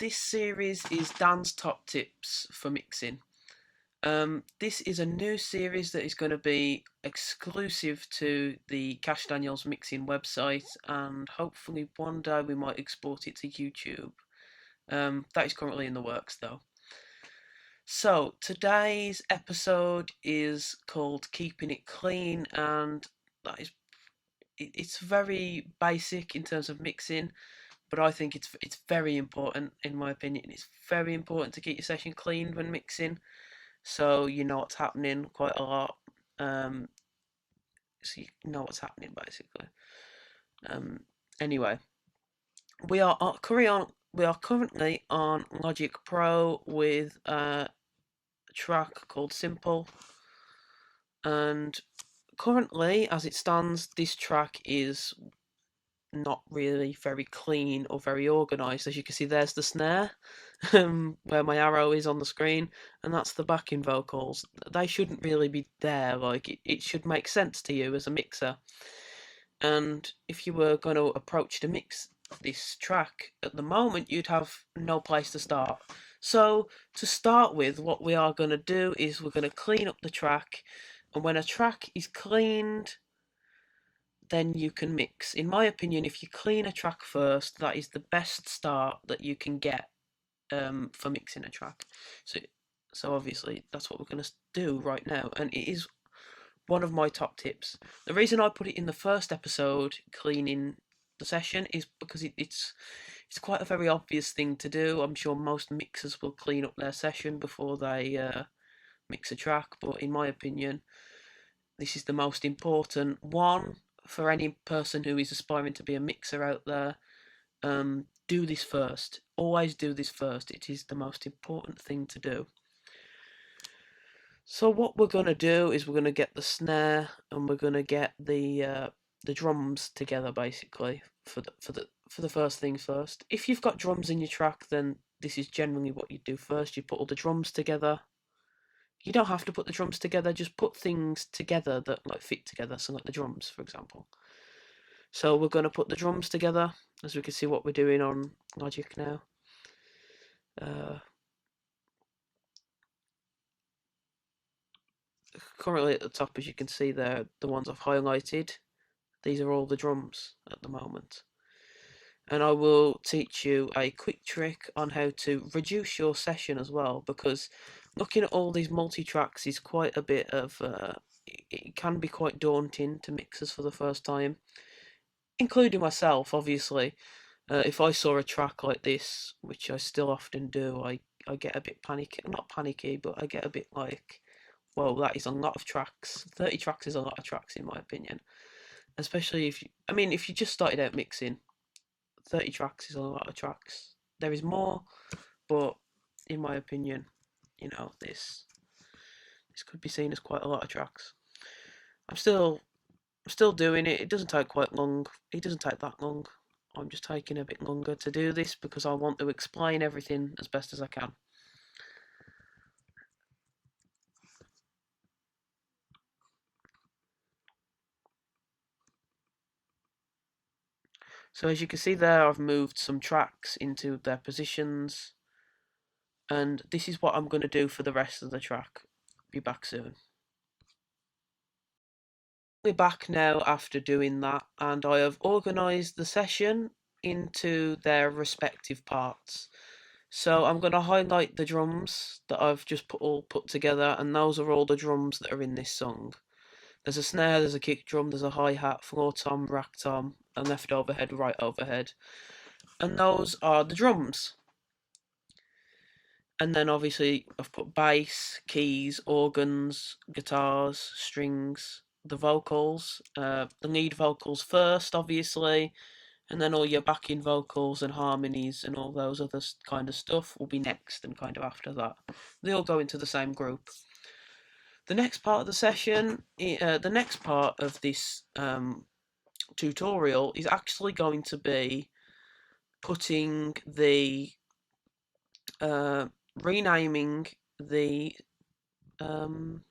this series is Dan's top tips for mixing. This is a new series that is going to be exclusive to the Cash Daniels mixing website, and hopefully one day we might export it to YouTube. That is currently in the works though. So today's episode is called Keeping It Clean, and that is it's very basic in terms of mixing, but I think it's very important in my opinion. It's very important to get your session cleaned when mixing, so you know what's happening quite a lot. Um, so you know what's happening basically. Um, anyway, we are currently on Logic Pro with a track called Simple, and currently, as it stands, this track is not really very clean or very organised. As you can see, there's the snare, where my arrow is on the screen, and that's the backing vocals. They shouldn't really be there. Like it should make sense to you as a mixer. And if you were going to approach to mix this track at the moment, you'd have no place to start. So to start with, what we are going to do is we're going to clean up the track, and when a track is cleaned, then you can mix. In my opinion, if you clean a track first, that is the best start that you can get for mixing a track. So, so obviously that's what we're going to do right now, and it is one of my top tips. The reason I put it in the first episode, cleaning the session, is because it's quite a very obvious thing to do. I'm sure most mixers will clean up their session before they mix a track, but in my opinion, this is the most important one for any person who is aspiring to be a mixer out there. Do this first. Always do this first. It is the most important thing to do. So what we're gonna do is we're gonna get the snare and we're gonna get the drums together basically for the first things first. If you've got drums in your track, then this is generally what you do first. You put all the drums together. You don't have to put the drums together, just put things together that like fit together, so like the drums, for example. So we're going to put the drums together, as we can see what we're doing on Logic now. Currently at the top, as you can see there, the ones I've highlighted, these are all the drums at the moment. And I will teach you a quick trick on how to reduce your session as well, because looking at all these multi-tracks is quite a bit of it can be quite daunting to mixers for the first time, including myself obviously. If I saw a track like this, which I still often do, I get a bit panicky, not panicky, but I get a bit like, whoa, that is a lot of tracks. 30 tracks is a lot of tracks in my opinion, especially if you, I mean, if you just started out mixing, 30 tracks is a lot of tracks. There is more, but in my opinion, you know, this could be seen as quite a lot of tracks. I'm still doing it. It doesn't take quite long. It doesn't take that long. I'm just taking a bit longer to do this because I want to explain everything as best as I can. So as you can see there, I've moved some tracks into their positions, and this is what I'm going to do for the rest of the track. Be back soon. We're back now after doing that, and I have organised the session into their respective parts. So I'm going to highlight the drums that I've just all put together, and those are all the drums that are in this song. There's a snare, there's a kick drum, there's a hi-hat, floor tom, rack tom, and left overhead, right overhead. And those are the drums. And then obviously I've put bass, keys, organs, guitars, strings, the vocals, the lead vocals first, obviously, and then all your backing vocals and harmonies and all those other kind of stuff will be next and kind of after that. They all go into the same group. The next part of the session, the next part of this tutorial is actually going to be putting the renaming the um,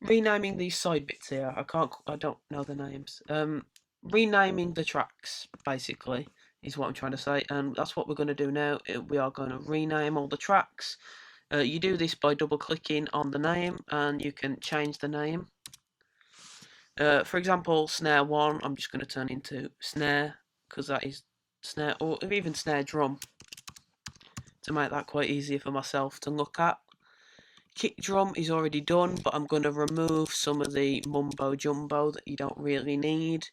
renaming these side bits here. I don't know the names. Renaming the tracks basically is what I'm trying to say, and that's what we're going to do now. We are going to rename all the tracks. You do this by double clicking on the name, and you can change the name. For example, snare 1, I'm just going to turn into snare, because that is snare, or even snare drum, to make that quite easier for myself to look at. Kick drum is already done, but I'm going to remove some of the mumbo jumbo that you don't really need.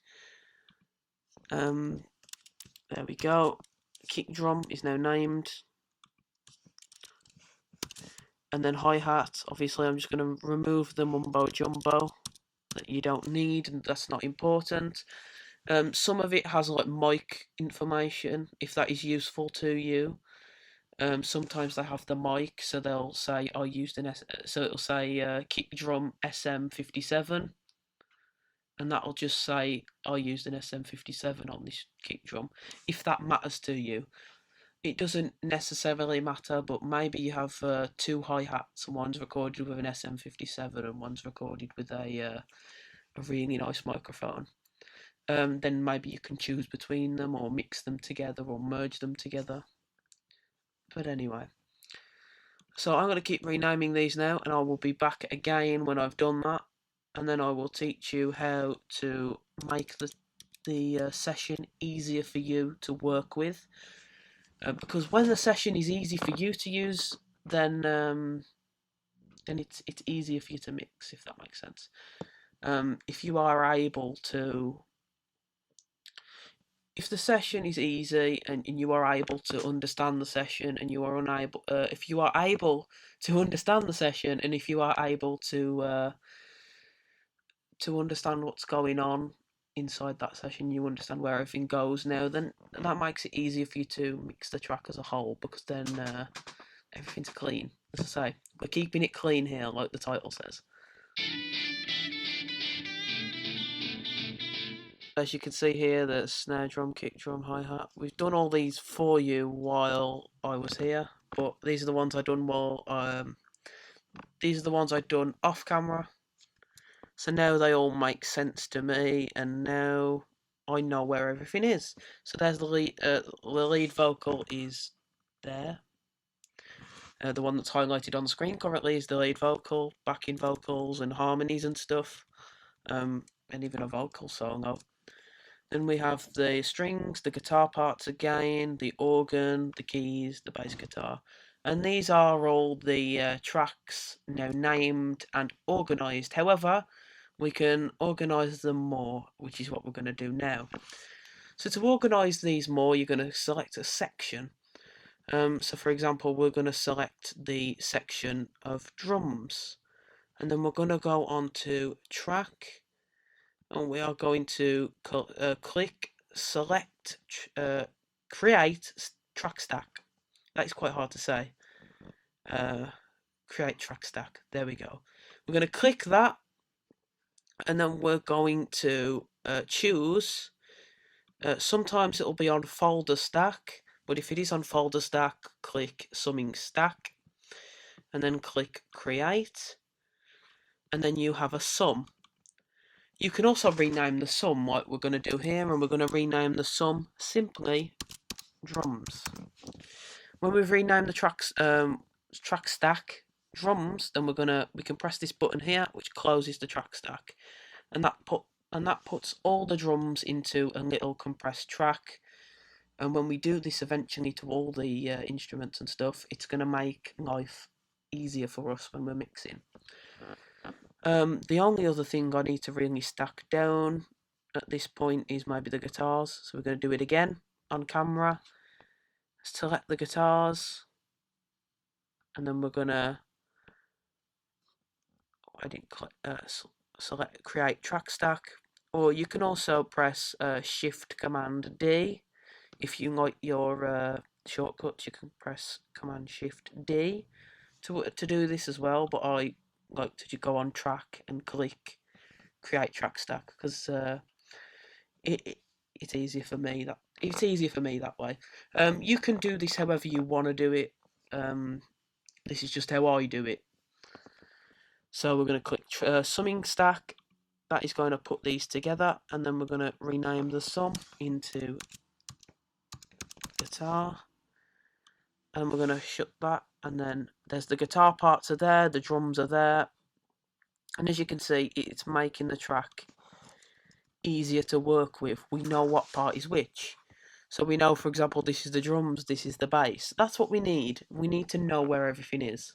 There we go. Kick drum is now named. And then hi-hat, obviously I'm just going to remove the mumbo jumbo that you don't need, and that's not important. Some of it has like mic information, if that is useful to you. Sometimes they have the mic, so they'll say I used so it'll say kick drum SM57, and that'll just say I used an SM57 on this kick drum. If that matters to you, it doesn't necessarily matter, but maybe you have two hi-hats, and one's recorded with an SM57 and one's recorded with a really nice microphone. Then maybe you can choose between them, or mix them together, or merge them together. But anyway, so I'm going to keep renaming these now, and I will be back again when I've done that, and then I will teach you how to make the session easier for you to work with. Because when the session is easy for you to use, then it's easier for you to mix, if that makes sense. If you are able to, if the session is easy and you are able to understand the session, and you are unable, if you are able to understand the session, and if you are able to understand what's going on inside that session, you understand where everything goes now, then that makes it easier for you to mix the track as a whole, because then everything's clean. As I say, we're keeping it clean here, like the title says. As you can see here, the snare drum, kick drum, hi-hat. We've done all these for you while I was here, but these are the ones I done while these are the ones I'd done off camera. So now they all make sense to me, and now I know where everything is. So there's the lead vocal is there. The one that's highlighted on the screen currently is the lead vocal, backing vocals and harmonies and stuff, and even a vocal solo. Then we have the strings, the guitar parts again, the organ, the keys, the bass guitar. And these are all the tracks now named and organised. However, we can organise them more, which is what we're going to do now. So to organise these more, you're going to select a section. So for example, we're going to select the section of drums. And then we're going to go on to track, and we are going to click select create track stack. That is quite hard to say. Create track stack. There we go. We're going to click that, and then we're going to choose. Sometimes it'll be on folder stack, but if it is on folder stack, click summing stack, and then click create, and then you have a sum. You can also rename the sum, like we're going to do here, and we're going to rename the sum simply drums. When we've renamed the track stack drums, then we can press this button here, which closes the track stack, and that puts all the drums into a little compressed track. And when we do this eventually to all the instruments and stuff, it's going to make life easier for us when we're mixing. The only other thing I need to really stack down at this point is maybe the guitars. So we're going to do it again on camera. Select the guitars, and then we're going to select create track stack. Or you can also press Shift Command D. If you like your shortcuts, you can press Command Shift D to do this as well. But I like to go on track and click create track stack, because it's easier for me that way. You can do this however you want to do it. This is just how I do it. So we're going to click summing stack. That is going to put these together, and then we're going to rename the sum into guitar, and we're going to shut that, and then there's the guitar parts are there, the drums are there, and as you can see, it's making the track easier to work with. We know what part is which. So we know, for example, this is the drums, this is the bass. That's what we need. We need to know where everything is.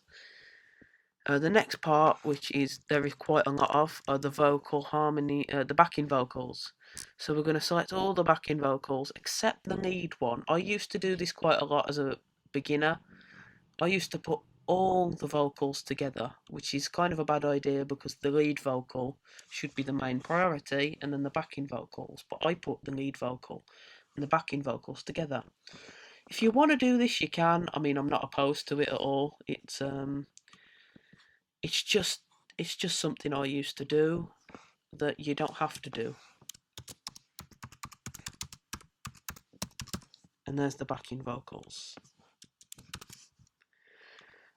The next part, which is there is quite a lot of, are the vocal harmony, the backing vocals. So we're going to select all the backing vocals except the lead one. I used to do this quite a lot as a beginner. I used to put all the vocals together, which is kind of a bad idea because the lead vocal should be the main priority and then the backing vocals. But I put the lead vocal and the backing vocals together. If you want to do this, you can. I mean, I'm not opposed to it at all. It's just something I used to do that you don't have to do. And there's the backing vocals.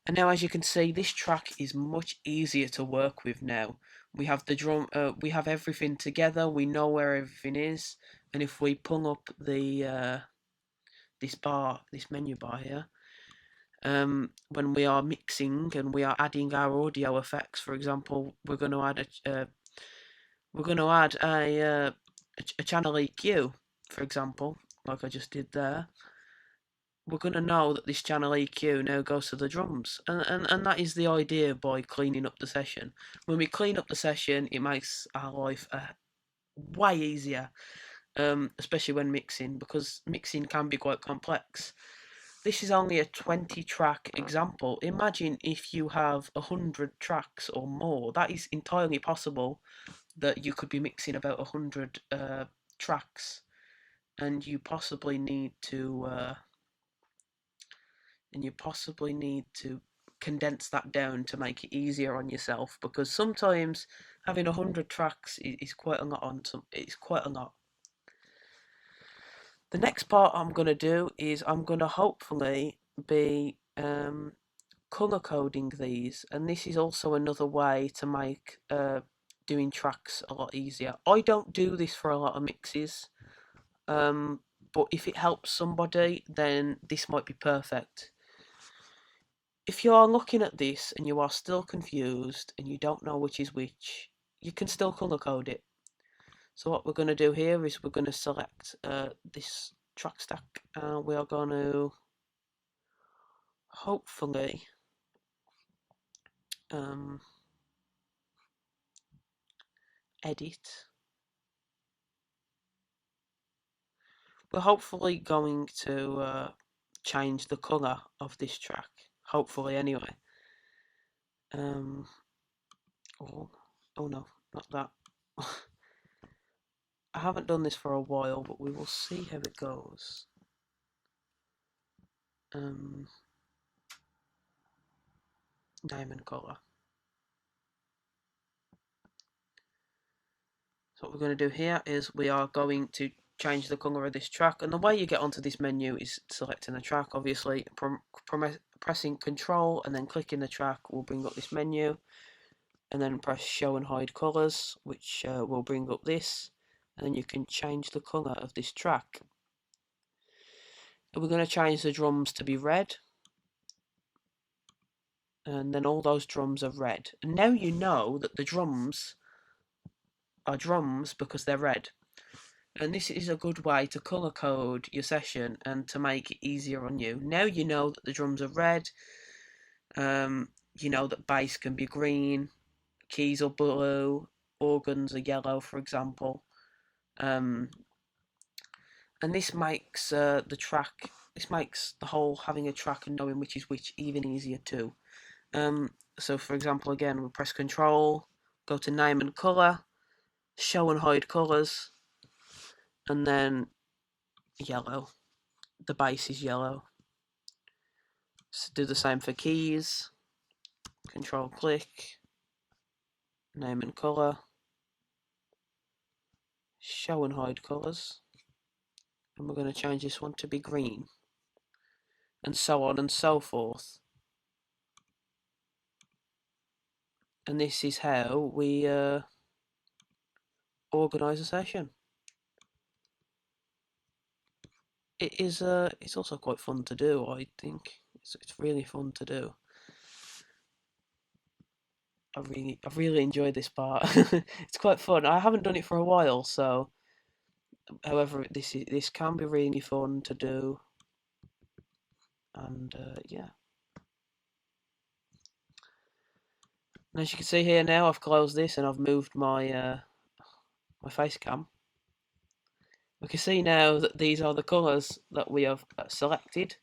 And now, as you can see, this track is much easier to work with now. We have the drum, we have everything together. We know where everything is, and if we pull up the this menu bar here, when we are mixing and we are adding our audio effects, for example, we're going to add a channel EQ, for example, like I just did there. We're going to know that this channel EQ now goes to the drums. And that is the idea by cleaning up the session. When we clean up the session, it makes our life way easier, especially when mixing, because mixing can be quite complex. This is only a 20 track example. Imagine if you have 100 tracks or more. That is entirely possible that you could be mixing about 100 tracks, and you possibly need to condense that down to make it easier on yourself, because sometimes having 100 tracks is quite a lot it's quite a lot. The next part I'm going to do is I'm going to hopefully be color coding these, and this is also another way to make doing tracks a lot easier. I don't do this for a lot of mixes, but if it helps somebody, then this might be perfect. If you are looking at this and you are still confused and you don't know which is which, you can still color code it. So what we're going to do here is we're going to select this track stack, and we are going to hopefully edit. We're hopefully going to change the colour of this track. Hopefully, anyway. Oh, oh no, not that. I haven't done this for a while, but we will see how it goes. Name and colour. So what we're going to do here is we are going to change the colour of this track, and the way you get onto this menu is selecting the track, obviously. Pressing Control and then clicking the track will bring up this menu, and then press Show and Hide Colours, which will bring up this, and then you can change the colour of this track. And we're going to change the drums to be red, and then all those drums are red. And now you know that the drums are drums because they're red. And this is a good way to colour code your session and to make it easier on you. Now you know that the drums are red, you know that bass can be green, keys are blue, organs are yellow, for example. And this makes this makes the whole having a track and knowing which is which even easier too. So for example, again, we press Control, go to Name and Colour, Show and Hide Colours, and then yellow. The bass is yellow. So do the same for keys. Control click, Name and Colour, Show and Hide Colours, and we're going to change this one to be green, and so on and so forth. And this is how we organise a session. it is. It's also quite fun to do. I think it's really fun to do. I really enjoyed this part. It's quite fun. I haven't done it for a while, so however, this can be really fun to do, and yeah. And as you can see here now, I've closed this and I've moved my face cam. We can see now that these are the colours that we have selected.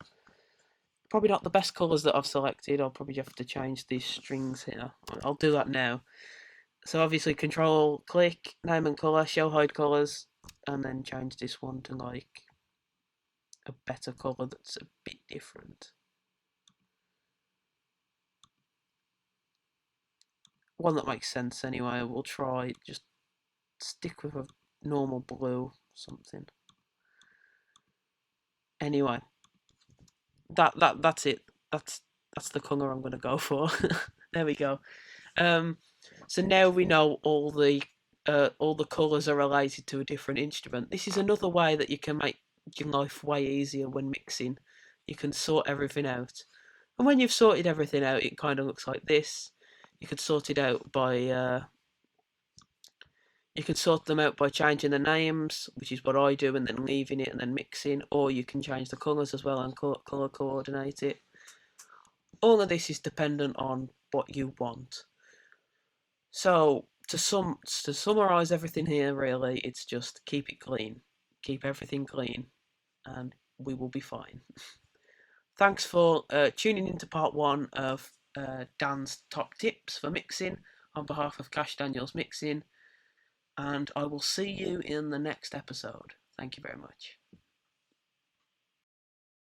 Probably not the best colours that I've selected. I'll probably have to change these strings here. I'll do that now. So obviously control click, name and colour, show hide colours, and then change this one to like a better colour that's a bit different. One that makes sense anyway. We'll try just stick with a normal blue something. Anyway, that's it. That's that's the colour I'm gonna go for. There we go. Um, so now we know all the colours are related to a different instrument. This is another way that you can make your life way easier when mixing. You can sort everything out, and when you've sorted everything out, it kind of looks like this. You could sort it out by you can sort them out by changing the names, which is what I do, and then leaving it and then mixing, or you can change the colours as well and colour coordinate it. All of this is dependent on what you want. So to summarize everything here, really, it's just keep it clean, keep everything clean, and we will be fine. Thanks for tuning into part one of Dan's top tips for mixing on behalf of Cash Daniels Mixing, and I will see you in the next episode. Thank you very much.